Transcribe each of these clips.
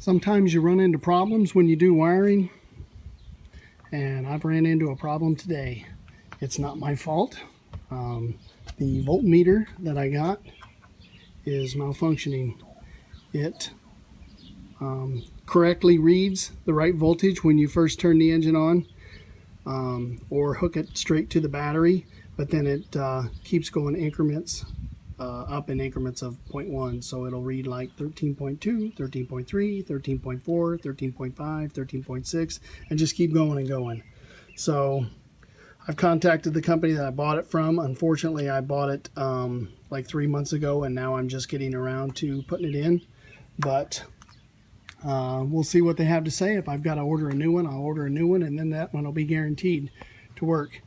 Sometimes you run into problems when you do wiring, and I've ran into a problem today. It's not my fault. The voltmeter that I got is malfunctioning. It correctly reads the right voltage when you first turn the engine on, or hook it straight to the battery, but then it keeps going increments, up in increments of 0.1. So it'll read like 13.2, 13.3, 13.4, 13.5, 13.6, and just keep going and going. So I've contacted the company that I bought it from. Unfortunately, I bought it like 3 months ago, and now I'm just getting around to putting it in. But we'll see what they have to say. If I've got to order a new one, I'll order a new one, and then that one will be guaranteed to work.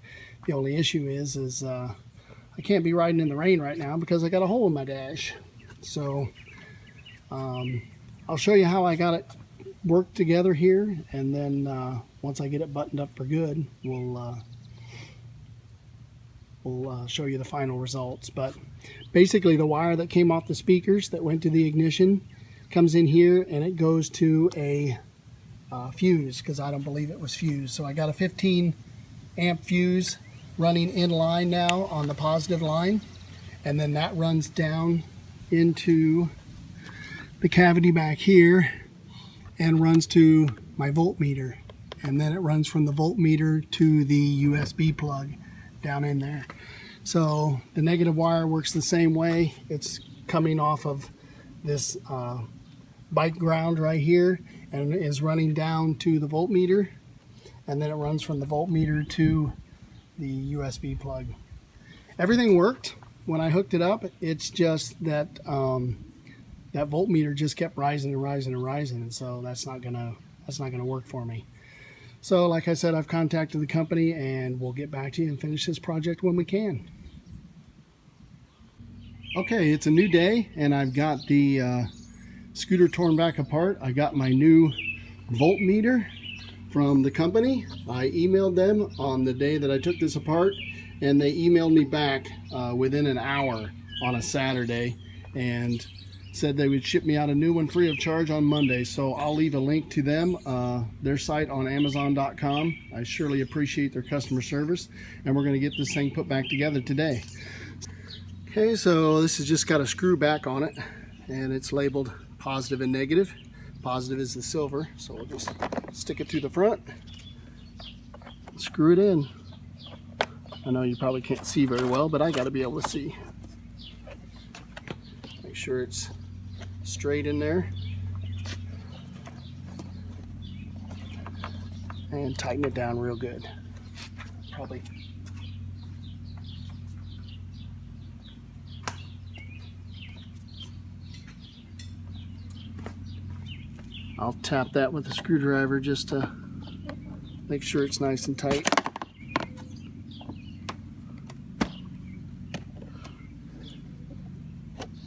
The only issue is I can't be riding in the rain right now because I got a hole in my dash. So I'll show you how I got it worked together here, and then once I get it buttoned up for good, we'll show you the final results. But basically, the wire that came off the speakers that went to the ignition comes in here, and it goes to a fuse, because I don't believe it was fused. So I got a 15 amp fuse running in line now on the positive line, and then that runs down into the cavity back here and runs to my voltmeter, and then it runs from the voltmeter to the USB plug down in there. So the negative wire works the same way. It's coming off of this bike ground right here and is running down to the voltmeter, and then it runs from the voltmeter to the USB plug. Everything worked when I hooked it up. It's just that that voltmeter just kept rising and rising and rising, and so that's not gonna work for me. So like I said, I've contacted the company, and we'll get back to you and finish this project when we can. Okay, it's a new day, and I've got the scooter torn back apart. I got my new voltmeter from the company. I emailed them on the day that I took this apart, and they emailed me back within an hour on a Saturday and said they would ship me out a new one free of charge on Monday. So I'll leave a link to them, their site on Amazon.com. I surely appreciate their customer service, and we're going to get this thing put back together today. Okay, so this has just got a screw back on it, and it's labeled positive and negative. Positive is the silver, so we'll just stick it to the front, screw it in. I know you probably can't see very well, but I got to be able to see. Make sure it's straight in there, and tighten it down real good. Probably I'll tap that with a screwdriver just to make sure it's nice and tight.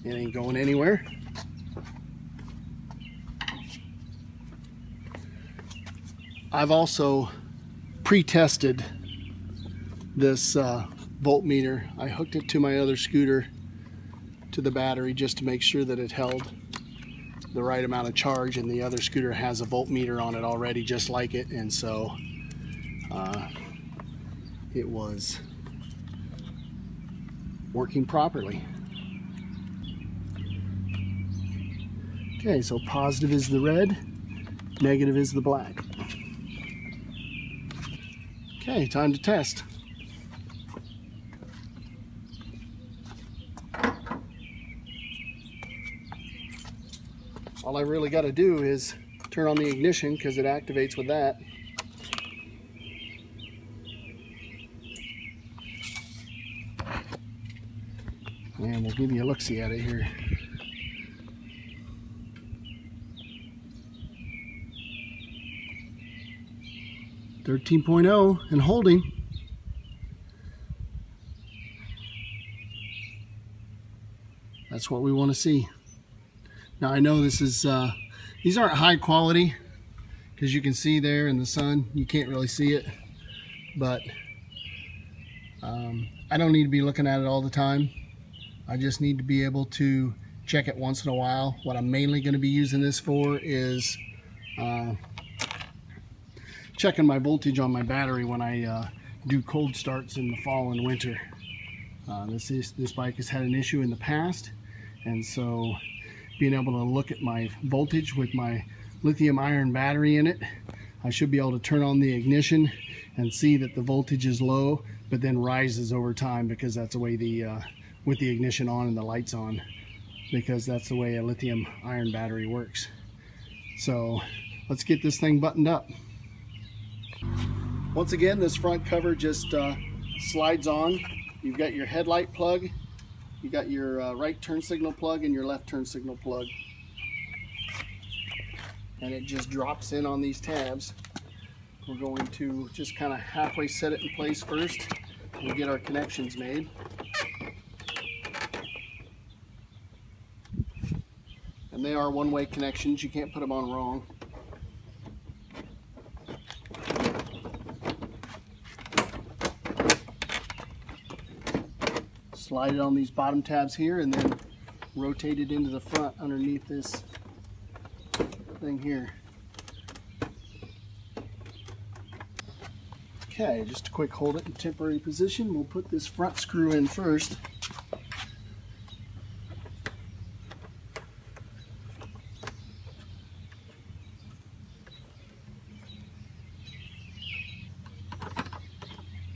It ain't going anywhere. I've also pre-tested this voltmeter. I hooked it to my other scooter to the battery just to make sure that it held the right amount of charge, and the other scooter has a voltmeter on it already just like it, and so it was working properly. Okay, so positive is the red, negative is the black. Okay, time to test. All I really got to do is turn on the ignition, because it activates with that. And we'll give you a look-see at it here. .0 and holding. That's what we want to see. Now I know this is these aren't high quality, because you can see there in the sun you can't really see it, but I don't need to be looking at it all the time. I just need to be able to check it once in a while. What I'm mainly going to be using this for is checking my voltage on my battery when I do cold starts in the fall and winter. This bike has had an issue in the past, and so being able to look at my voltage with my lithium iron battery in it, I should be able to turn on the ignition and see that the voltage is low, but then rises over time, because that's the way with the ignition on and the lights on, because that's the way a lithium iron battery works. So let's get this thing buttoned up. Once again, this front cover just slides on. You've got your headlight plug, you got your right turn signal plug and your left turn signal plug, and it just drops in on these tabs. We're going to just kind of halfway set it in place first and get our connections made. And they are one-way connections, you can't put them on wrong. Slide it on these bottom tabs here and then rotate it into the front underneath this thing here. Okay, just a quick hold it in temporary position. We'll put this front screw in first.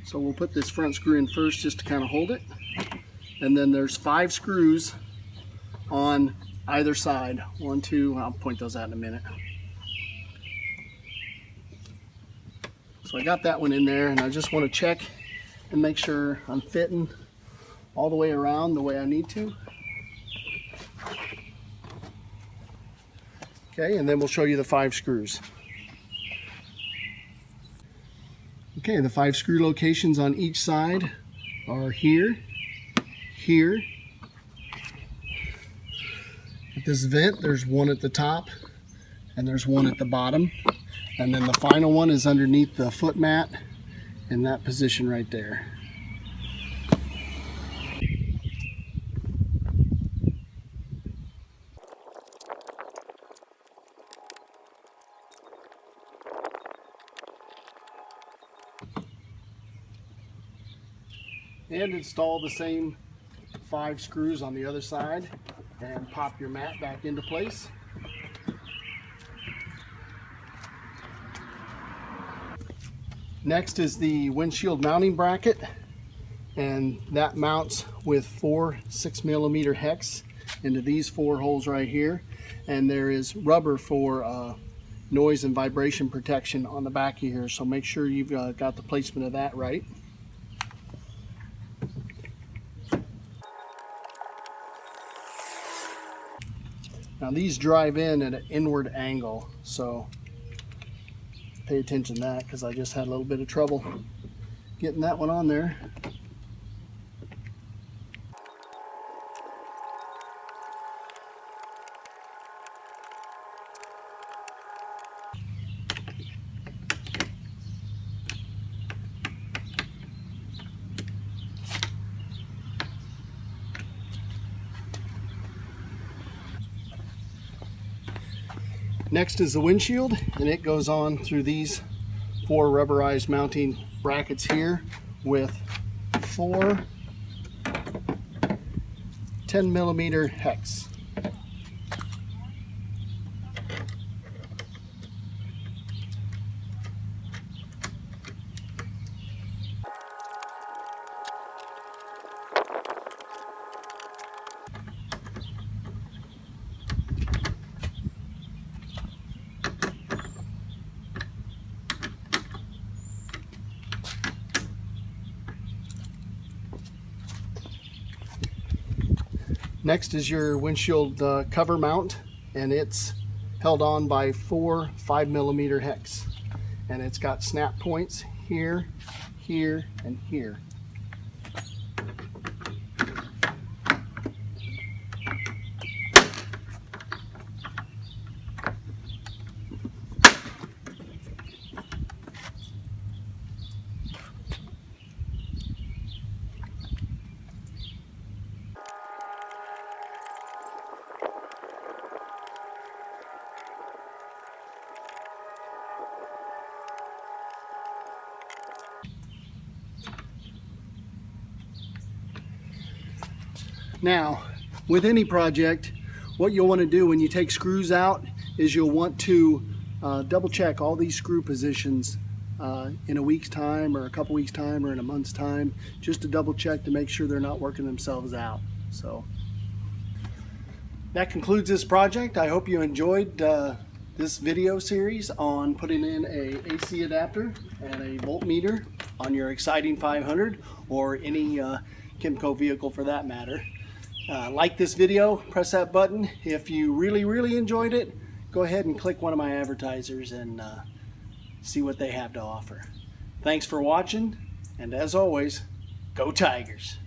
So we'll put this front screw in first just to kind of hold it. And then there's 5 screws on either side. 1, 2, I'll point those out in a minute. So I got that one in there, and I just want to check and make sure I'm fitting all the way around the way I need to. Okay, and then we'll show you the 5 screws. Okay, the 5 screw locations on each side are here, here. At this vent, there's one at the top and there's one at the bottom. And then the final one is underneath the foot mat in that position right there. And install the same 5 screws on the other side and pop your mat back into place. Next is the windshield mounting bracket, and that mounts with 4 6mm hex into these 4 holes right here, and there is rubber for noise and vibration protection on the back of here, so make sure you've got the placement of that right. Now these drive in at an inward angle, so pay attention to that, because I just had a little bit of trouble getting that one on there. Next is the windshield, and it goes on through these 4 rubberized mounting brackets here with 4 10mm hex. Next is your windshield cover mount, and it's held on by 4 5mm hex, and it's got snap points here, here, and here. Now, with any project, what you'll want to do when you take screws out is you'll want to double check all these screw positions in a week's time or a couple weeks time or in a month's time, just to double check to make sure they're not working themselves out. So that concludes this project. I hope you enjoyed this video series on putting in a AC adapter and a voltmeter on your Xciting 500 or any Kimco vehicle for that matter. Like this video, press that button. If you really enjoyed it, go ahead and click one of my advertisers and see what they have to offer. Thanks for watching, and as always, go Tigers!